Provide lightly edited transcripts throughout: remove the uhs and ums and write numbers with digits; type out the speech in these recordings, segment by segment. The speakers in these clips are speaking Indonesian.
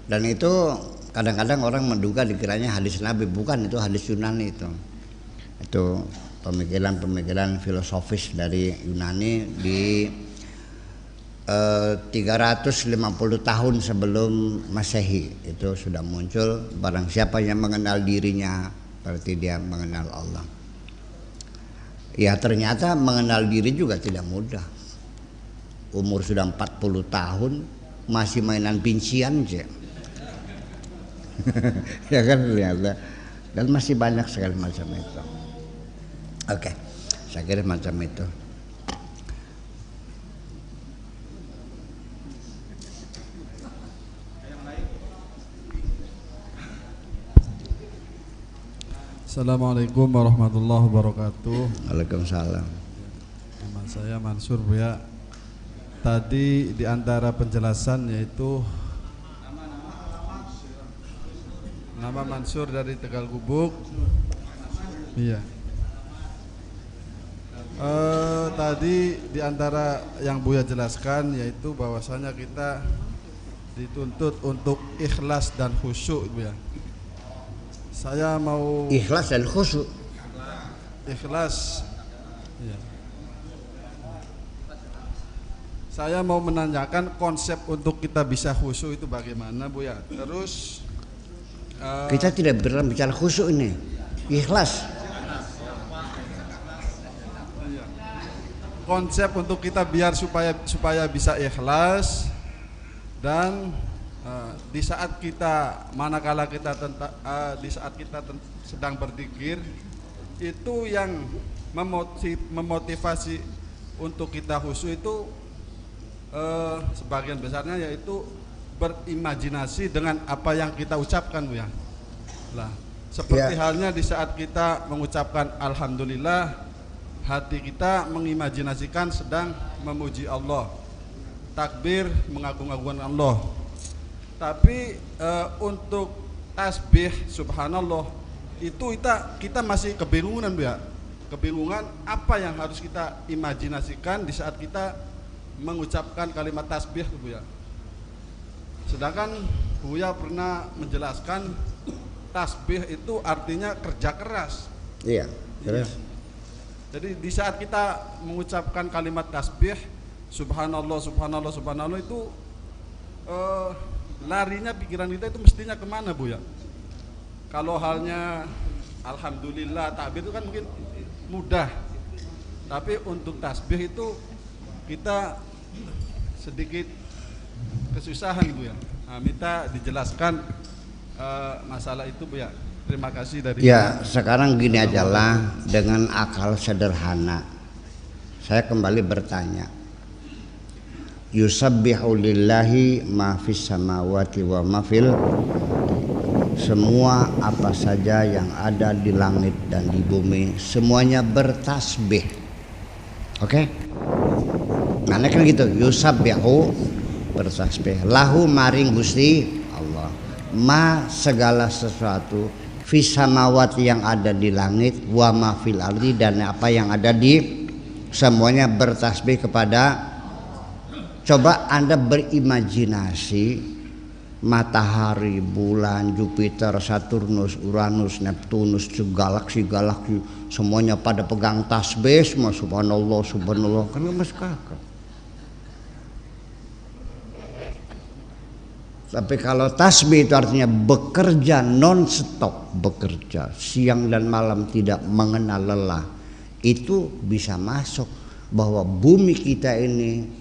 Dan itu kadang-kadang orang menduga dikiranya hadis Nabi, bukan, itu hadis Yunani itu. Itu pemikiran-pemikiran filosofis dari Yunani di 350 tahun sebelum Masehi itu sudah muncul. Barang siapa yang mengenal dirinya berarti dia mengenal Allah. Ya ternyata mengenal diri juga tidak mudah. Umur sudah 40 tahun masih mainan pincian aja. Ya kan ternyata, dan masih banyak sekali macam itu. Oke, saya kira macam itu. Assalamualaikum warahmatullahi wabarakatuh. Waalaikumsalam. Nama saya Mansur Buya. Tadi di antara penjelasan yaitu nama Mansur dari Tegal Gubuk. Iya. Tadi di antara yang Buya jelaskan yaitu bahwasanya kita dituntut untuk ikhlas dan khusyuk, Buya. Saya mau Ikhlas dan khusyuk. Ikhlas. Iya. Saya mau menanyakan konsep untuk kita bisa khusyuk itu bagaimana, Buya. Terus Kita tidak bicara khusyuk ini, ikhlas. Konsep untuk kita biar supaya bisa ikhlas dan di saat kita manakala kita di saat kita sedang berzikir itu yang memotivasi untuk kita khusyuk itu sebagian besarnya yaitu berimajinasi dengan apa yang kita ucapkan, Bu ya. Lah, seperti halnya di saat kita mengucapkan alhamdulillah, hati kita mengimajinasikan sedang memuji Allah, takbir mengagung-agungkan Allah. Tapi untuk tasbih subhanallah itu kita masih kebingungan, Bu ya. Kebingungan apa yang harus kita imajinasikan di saat kita mengucapkan kalimat tasbih, Bu ya. Sedangkan Buya pernah menjelaskan tasbih itu artinya kerja keras. Iya, terus. Jadi di saat kita mengucapkan kalimat tasbih subhanallah subhanallah subhanallah itu larinya pikiran kita itu mestinya kemana, Bu ya? Kalau halnya alhamdulillah takbir itu kan mungkin mudah. Tapi untuk tasbih itu kita sedikit kesusahan, Bu ya. Nah, minta dijelaskan masalah itu, Bu ya. Terima kasih dari Ya, sekarang gini aja lah, dengan akal sederhana. Saya kembali bertanya. Yusabbihu lillahi ma fis samawati wa ma fil, semua apa saja yang ada di langit dan di bumi semuanya bertasbih. Oke? Nah, kan gitu, yusabbihu bertasbih, lahu maring Gusti Allah, ma segala sesuatu, fis samawati yang ada di langit, wa ma fil ardi dan apa yang ada di, semuanya bertasbih kepada. Coba Anda berimajinasi matahari, bulan, Jupiter, Saturnus, Uranus, Neptunus, galaksi-galaksi semuanya pada pegang tasbih semua, subhanallah subhanallah, kan masuk akal. Tapi kalau tasbih itu artinya bekerja non-stop, bekerja siang dan malam tidak mengenal lelah, itu bisa masuk bahwa bumi kita ini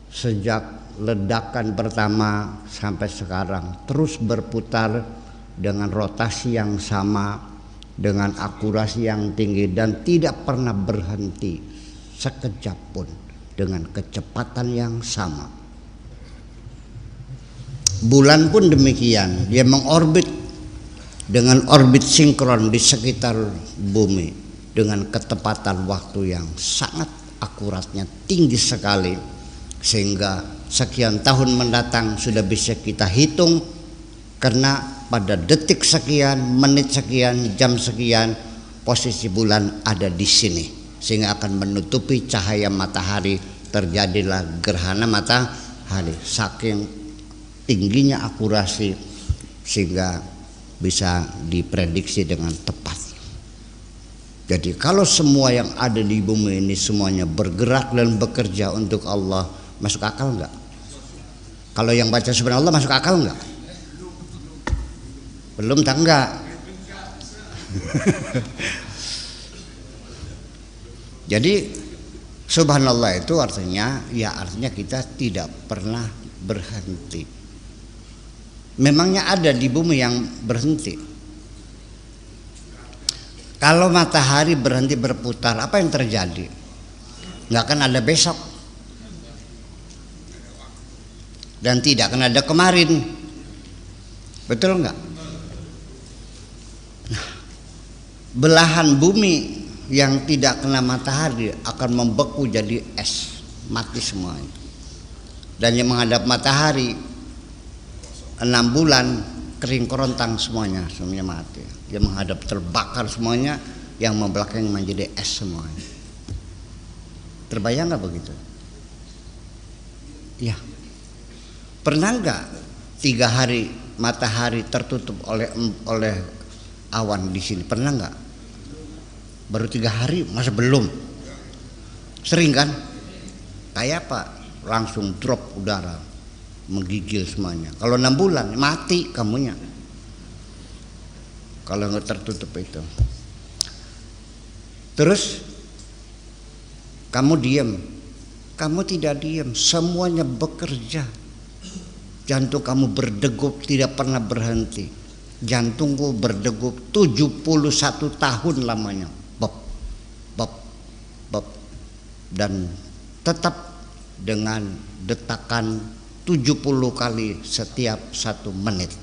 sejak ledakan pertama sampai sekarang terus berputar dengan rotasi yang sama, dengan akurasi yang tinggi dan tidak pernah berhenti sekejap pun, dengan kecepatan yang sama. Bulan pun demikian, dia mengorbit dengan orbit sinkron di sekitar bumi dengan ketepatan waktu yang sangat akuratnya tinggi sekali, sehingga sekian tahun mendatang sudah bisa kita hitung karena pada detik sekian, menit sekian, jam sekian posisi bulan ada di sini, sehingga akan menutupi cahaya matahari, terjadilah gerhana matahari. Saking tingginya akurasi sehingga bisa diprediksi dengan tepat. Jadi kalau semua yang ada di bumi ini semuanya bergerak dan bekerja untuk Allah, masuk akal enggak? Kalau yang baca subhanallah masuk akal enggak? Belum tak enggak? Jadi subhanallah itu artinya kita tidak pernah berhenti. Memangnya ada di bumi yang berhenti? Kalau matahari berhenti berputar, apa yang terjadi? Nggak akan ada besok, dan tidak akan ada kemarin. Betul nggak? Nah, belahan bumi yang tidak kena matahari akan membeku jadi es, mati semuanya. Dan yang menghadap matahari 6 bulan kering kerontang semuanya mati. Yang menghadap terbakar semuanya, yang membelakang menjadi es semuanya. Terbayang nggak begitu? Ya. Pernah nggak 3 hari matahari tertutup oleh awan di sini? Pernah nggak? Baru 3 hari, masa belum? Sering kan? Kayak apa? Langsung drop udara, menggigil semuanya. Kalau 6 bulan mati kamunya. Kalau nggak tertutup itu. Terus kamu diam. Kamu tidak diam, semuanya bekerja. Jantung kamu berdegup tidak pernah berhenti. Jantungku berdegup 71 tahun lamanya. Bop, bop, bop. Dan tetap dengan detakan 70 kali setiap 1 menit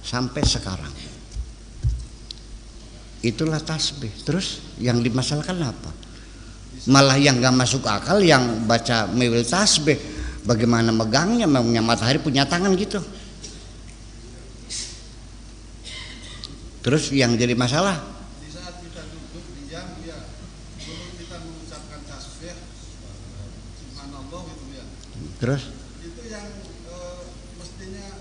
sampai sekarang. Itulah tasbih. Terus yang dimasalahkan apa? Malah yang gak masuk akal yang baca mewil tasbih, bagaimana megangnya? Memangnya matahari punya tangan gitu? Terus yang jadi masalah, Di saat kita duduk diam ya, sebelum kita mengucapkan tasbih subhanallah gitu ya. terus Itu yang mestinya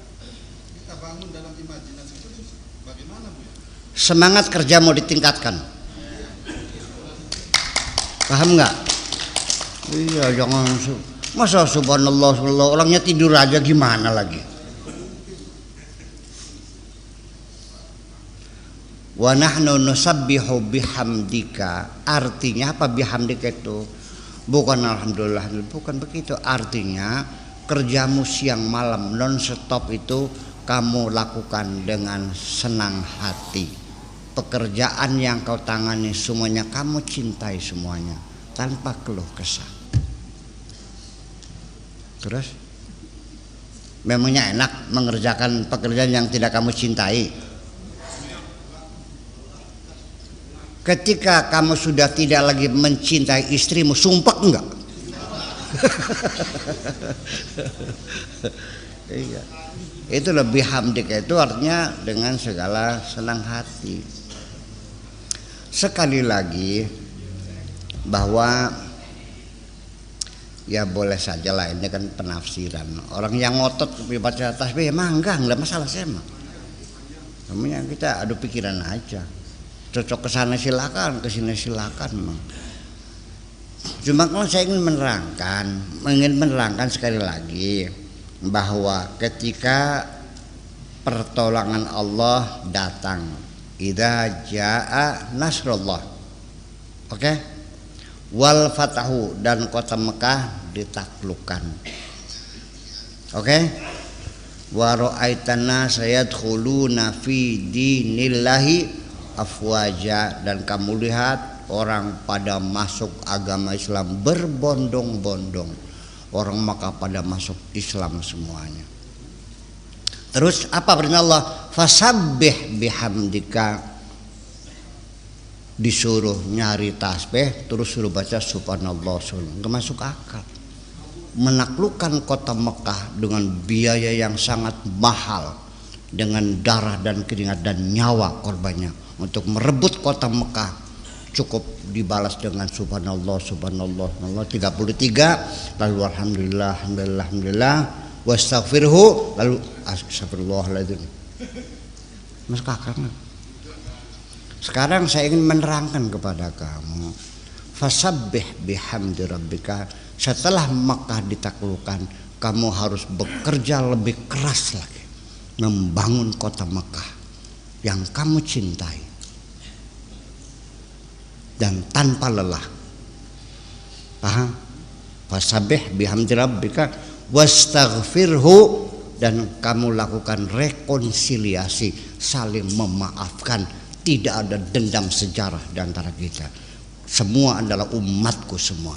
kita bangun dalam imajinasi itu bagaimana Bu ya? semangat kerja mau ditingkatkan. Paham nggak? Iya, jangan masa subhanallah orangnya tidur aja gimana lagi? Wa nahnu nusabbihu bihamdika, artinya apa bihamdika itu? Bukan alhamdulillah, bukan begitu. Artinya kerjamu siang malam non stop itu kamu lakukan dengan senang hati. Pekerjaan yang kau tangani semuanya kamu cintai semuanya tanpa keluh kesah. Terus memangnya enak mengerjakan pekerjaan yang tidak kamu cintai? Ketika kamu sudah tidak lagi mencintai istrimu, sumpah enggak? Iya. Itu lebih hamdik, itu artinya dengan segala senang hati. Sekali lagi bahwa ya boleh saja lah, ini kan penafsiran. Orang yang ngotot baca tasbih emang enggak masalah saya mah. Namanya kita adu pikiran aja. Cocok ke sana silakan, ke sini silakan memang. Cuma kalau saya ingin menerangkan sekali lagi bahwa ketika pertolongan Allah datang, idza jaa nasrullah, oke? Wal fatahu, dan kota Mekah ditaklukkan, oke? Wa ra'aitana sayadkhuluna fi dinillahi afwaja, dan kamu lihat orang pada masuk agama Islam berbondong-bondong. Orang Makkah pada masuk Islam semuanya. Terus apa perintah Allah? Fasabbih bihamdika, disuruh nyari tasbih, terus suruh baca subhanallah. Nggak masuk akal. Menaklukkan kota Mekah dengan biaya yang sangat mahal, dengan darah dan keringat dan nyawa korbannya untuk merebut kota Mekah, cukup dibalas dengan subhanallah 33, lalu alhamdulillah wastaghfirhu, lalu Astagfirullahaladzim. Masuk akal nggak? Sekarang saya ingin menerangkan kepada kamu, fasabbih bihamdi rabbika. Setelah Makkah ditaklukkan, kamu harus bekerja lebih keras lagi membangun kota Makkah yang kamu cintai dan tanpa lelah. Paham? Fasabbih bihamdi rabbika wastaghfirhu, dan kamu lakukan rekonsiliasi, saling memaafkan. Tidak ada dendam sejarah di antara kita. Semua adalah umatku semua.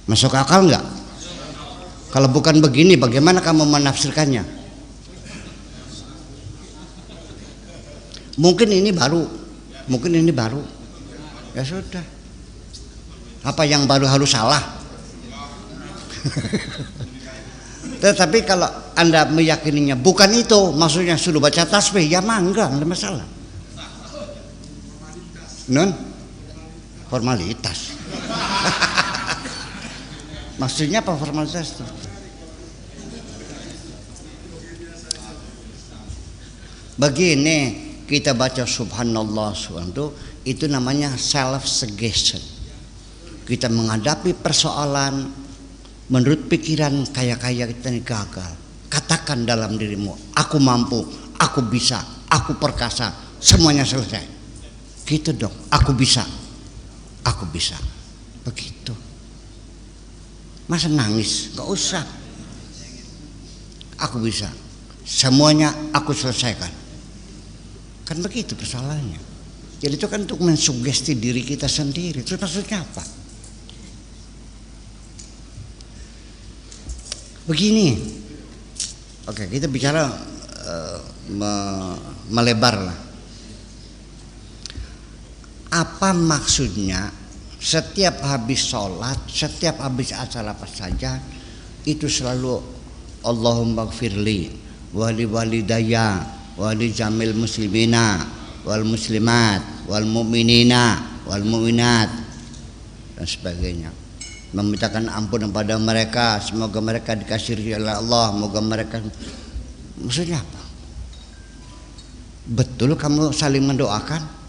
Masuk akal enggak? Kalau bukan begini, bagaimana kamu menafsirkannya? Mungkin ini baru, mungkin ini baru. Ya sudah. Apa yang baru harus salah? Tetapi kalau Anda meyakininya bukan itu, maksudnya sudah baca tasbih, ya mangga, enggak ada masalah. Non formalitas. Maksudnya apa formalitas itu? Begini, kita baca subhanallah subhanallah, itu namanya self suggestion. Kita menghadapi persoalan menurut pikiran kaya-kaya kita ini gagal. Katakan dalam dirimu, aku mampu, aku bisa, aku perkasa, semuanya selesai. Gitu dong, aku bisa, aku bisa. Begitu. Masa nangis? Gak usah. Aku bisa, semuanya aku selesaikan. Kan begitu persoalannya. Jadi itu kan untuk mensugesti diri kita sendiri. Terus maksudnya apa? Begini, oke, kita bicara melebar lah. Apa maksudnya setiap habis sholat, setiap habis acara apa saja, itu selalu Allahumma gfirli wali walidayya wali jamil muslimina wal muslimat wal mu'minina wal mu'minat dan sebagainya. Memintakan ampun kepada mereka, semoga mereka dikasih ridho oleh Allah, semoga mereka. Maksudnya apa? Betul kamu saling mendoakan?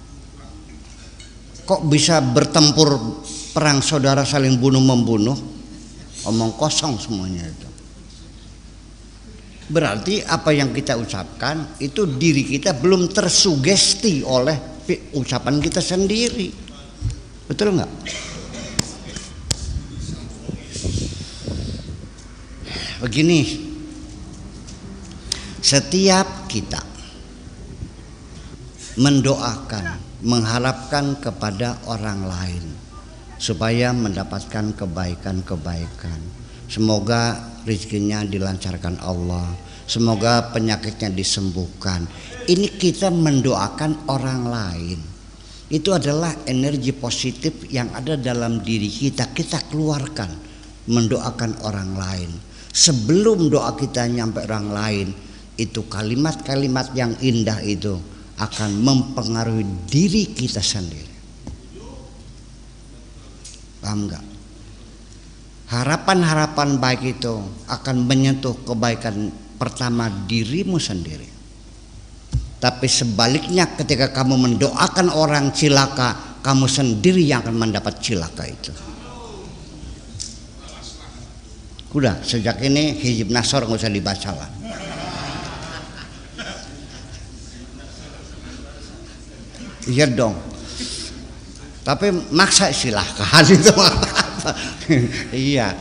Kok bisa bertempur perang saudara saling bunuh membunuh? Omong kosong semuanya itu. Berarti apa yang kita ucapkan itu diri kita belum tersugesti oleh ucapan kita sendiri. Betul enggak? Begini, setiap kita mendoakan, mengharapkan kepada orang lain supaya mendapatkan kebaikan-kebaikan. Semoga rezekinya dilancarkan Allah, semoga penyakitnya disembuhkan. Ini kita mendoakan orang lain. Itu adalah energi positif yang ada dalam diri kita, kita keluarkan mendoakan orang lain. Sebelum doa kita nyampe orang lain, itu kalimat-kalimat yang indah itu akan mempengaruhi diri kita sendiri. Paham enggak? Harapan-harapan baik itu akan menyentuh kebaikan pertama dirimu sendiri. Tapi sebaliknya, ketika kamu mendoakan orang cilaka, kamu sendiri yang akan mendapat cilaka itu. Udah, sejak ini hizib nasor nggak usah dibaca lah. Iya dong. Tapi maksa silahkan itu. Iya.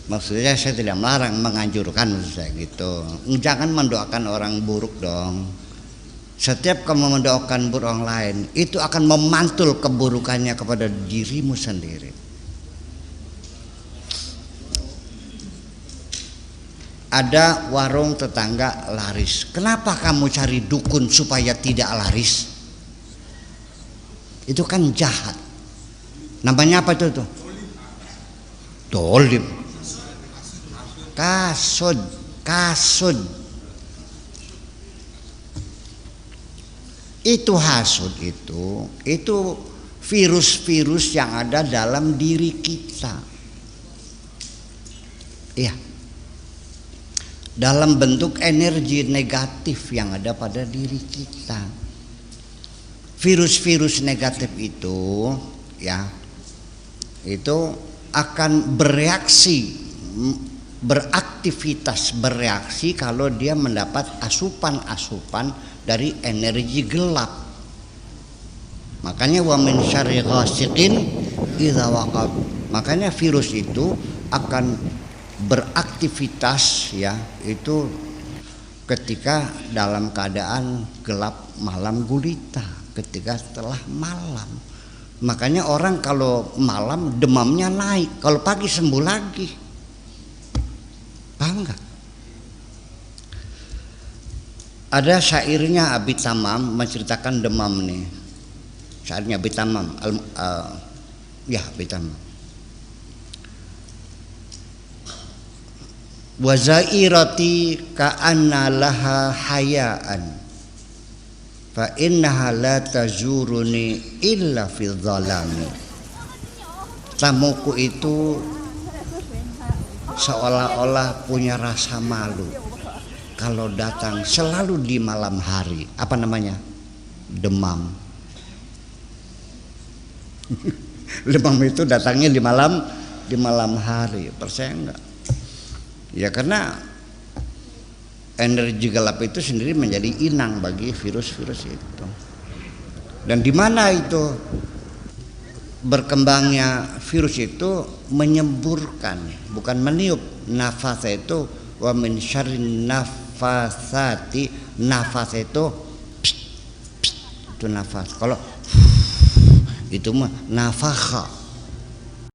Maksudnya saya tidak melarang, menganjurkan maksud saya gitu. Jangan mendoakan orang buruk dong. Setiap kamu mendoakan buruk orang lain, itu akan memantul keburukannya kepada dirimu sendiri. Ada warung tetangga laris. Kenapa kamu cari dukun supaya tidak laris? Itu kan jahat. Namanya apa itu tuh? Dolim. Kasud. Itu hasud itu virus-virus yang ada dalam diri kita. Iya. dalam bentuk energi negatif yang ada pada diri kita. Virus-virus negatif itu ya, itu akan bereaksi kalau dia mendapat asupan-asupan dari energi gelap. Makanya wa min syarri ghasiqin idza waqab. Makanya virus itu akan beraktivitas ya, itu ketika dalam keadaan gelap malam gulita, ketika setelah malam. Makanya orang kalau malam demamnya naik, kalau pagi sembuh lagi. Paham enggak? Ada syairnya Abi Tamam menceritakan demam nih. Syairnya Abi Tamam, Abi Tamam. Wa zairati ka'anna laha hayaan fa innaha la tazuruni illa fil zalami. Tamuku itu seolah-olah punya rasa malu kalau datang selalu di malam hari. Apa namanya? Demam. Demam itu datangnya di malam hari. Percaya enggak? Ya karena energi gelap itu sendiri menjadi inang bagi virus-virus itu. Dan di mana itu berkembangnya virus itu? Menyemburkan, bukan meniup. Nafas itu wa min syarrin nafasati. Nafas itu itu nafas. Kalau itu mah nafakha.